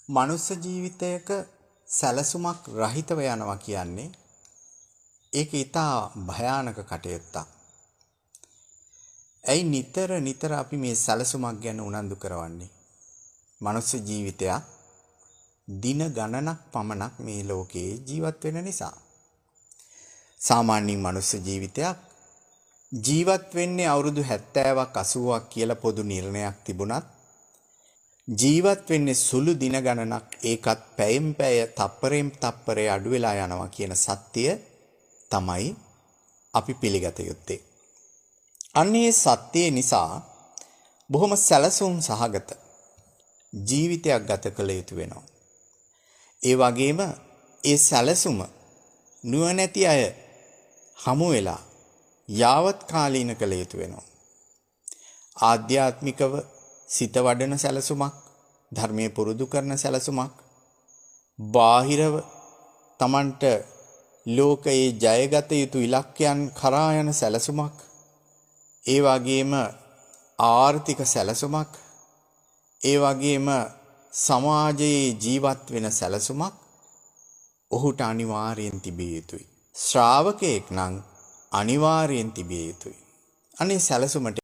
මනුස්ස ජීවිතයක සැලසුමක් රහිතව යනවා කියන්නේ ඒක ඊටා භයානක කටයුත්තක්. ඇයි නිතර අපි මේ සැලසුමක් ගැන උනන්දු කරවන්නේ? මනුස්ස ජීවිතයක් දින ගණනක් පමණක් මේ ලෝකේ ජීවත් වෙන නිසා. සාමාන්‍ය මනුස්ස ජීවිතයක් ජීවත් වෙන්නේ අවුරුදු 70ක් 80ක් කියලා පොදු නිර්ණයක් තිබුණත් ජීවත් වෙන්නේ සුළු දින ගණනක්, ඒකත් පැයෙන් පැය තප්පරයෙන් තප්පරේ අඩු වෙලා යනවා කියන සත්‍යය තමයි අපි පිළිගත යුත්තේ. අන්නේ සත්‍යය නිසා බොහොම සැලසුම් සහගත ජීවිතයක් ගත කළ යුතු වෙනවා. ඒ වගේම ඒ සැලසුම නුවණැති අය හමු වෙලා යාවත් කාලීන කළ යුතු වෙනවා. ආධ්‍යාත්මිකව සිත වඩන සැලසුමක්, ධර්මයේ පුරුදු කරන සැලසුමක්, බාහිරව Tamanට ලෝකයේ ජයගත යුතු ඉලක්කයන් කරා යන සැලසුමක්, ඒ වගේම ආර්ථික සැලසුමක්, ඒ වගේම සමාජයේ ජීවත් වෙන සැලසුමක් ඔහුට අනිවාර්යෙන් තිබිය යුතුයි. ශ්‍රාවකයෙක් නම් අනිවාර්යෙන් තිබිය යුතුයි. අනේ සැලසුමට